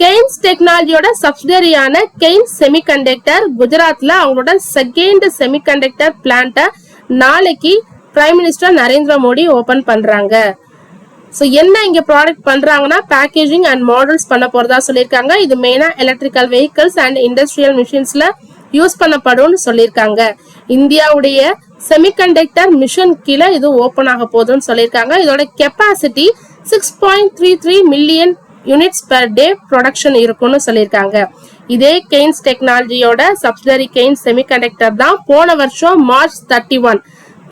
Cairns டெக்னாலஜியோட சப்சிடரியான Cairns semiconductor குஜராத்ல அவங்களோட second semiconductor பிளான்ட்டை நாளைக்கு prime minister Narendra Modi open பண்றாங்க. ஸோ என்ன இங்க ப்ராடக்ட் பண்றாங்கன்னா பேக்கேஜிங் அண்ட் மாடல்ஸ் பண்ண போறதா சொல்லியிருக்காங்க. இது மெயினா எலக்ட்ரிக்கல் வெஹிக்கிள்ஸ் அண்ட் இண்டஸ்ட்ரியல் மிஷின்ஸ்ல யூஸ் பண்ணப்படும்னு சொல்லியிருக்காங்க. இந்தியாவுடைய செமிகண்டக்டர் மிஷன் கீழே இது ஓபன் ஆக போகுதுன்னு சொல்லியிருக்காங்க. இதோட capacity 6.33 million units per day production இருக்கும்னு சொல்லியிருக்காங்க. இதே கெய்ன்ஸ் டெக்னாலஜியோட சப்சிடரி கெய்ன்ஸ் செமிகண்டக்டர் தான் போன வருஷம் மார்ச் 31,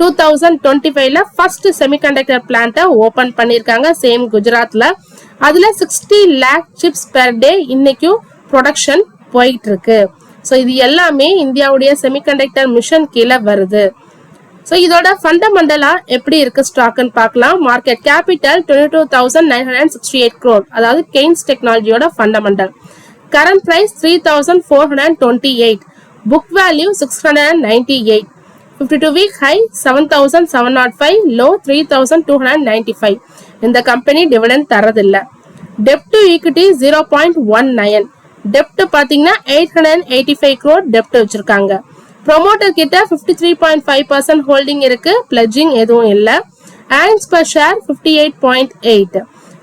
2025ல ஃபர்ஸ்ட் செமிகண்டக்டர் பிளான்ட்டை ஓபன் பண்ணிருக்காங்க சேம் குஜராத்ல. அதுல 60 lakh சிப்ஸ் பெர் டே இன்னைக்கும் ப்ரொடக்ஷன் போயிட்டு இருக்கு. ஸோ இது எல்லாமே இந்தியாவுடைய செமிகண்டக்டர் மிஷன் கீழே வருது. ஸோ இதோட ஃபண்டமெண்டலா எப்படி இருக்கு ஸ்டாக்னு பார்க்கலாம். மார்க்கெட் கேபிட்டல் 22,968 crore, அதாவது கெய்ன்ஸ் டெக்னாலஜியோட fundamental. Current price 3,428, book value 698, 52-week high 7,705, low 3,295. இந்த கம்பெனி டிவிடெண்ட் தரதில்ல. டெப்ட் டு ஈக்விட்டி 0.19. டெப்ட் பாத்தீங்கன்னா 885 crore டெப்ட் வச்சிருக்காங்க. ப்ரோமோட்டர் கிட்ட 53.5% ஹோல்டிங் இருக்கு. பிளட்ஜிங் எதுவும் இல்ல. earnings per share 58.8.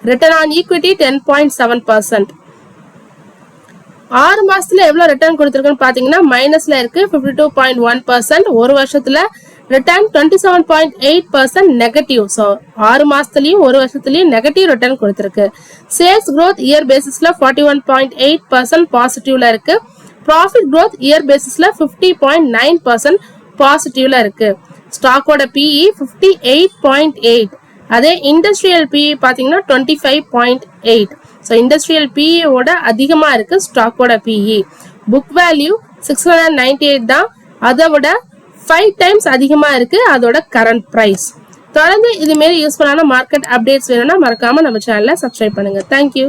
Return on equity 10.7%. 6 மாசத்துல எவ்வளவு ரிட்டர்ன் கொடுத்திருக்குன்னு பாத்தீங்கன்னா மைனஸ்ல இருக்கு 52.1%. ஒரு வருஷத்துல ரிட்டர்ன் 27.8% நெகட்டிவ். ஸோ 6 மாசத்துலயும் ஒரு வருஷத்துலயும் நெகட்டிவ் ரிட்டர்ன் கொடுத்திருக்கு. சேல்ஸ் growth இயர் பேசிஸ்ல 41.8% பாசிட்டிவ்ல இருக்கு. ப்ராஃபிட் growth இயர் பேசிஸ்ல 50.9% பாசிட்டிவ்ல இருக்கு. ஸ்டாக்கோட PE 58.8. அதே இண்டஸ்ட்ரியல் PE பாத்தீங்கன்னா 25.8. ஸோ இண்டஸ்ட்ரியல் PE ஓட அதிகமா இருக்கு ஸ்டாக்கோட PE. புக் வேல்யூ 698 தான், அதை விட 5 times அதிகமா இருக்கு அதோட கரண்ட் பிரைஸ். தொடர்ந்து இது மாரி யூஸ்ஃபுல்லான மார்க்கெட் அப்டேட்ஸ் வேணும்னா மறக்காம நம்ம சேனலை சப்ஸ்கிரைப் பண்ணுங்க. தேங்க்யூ.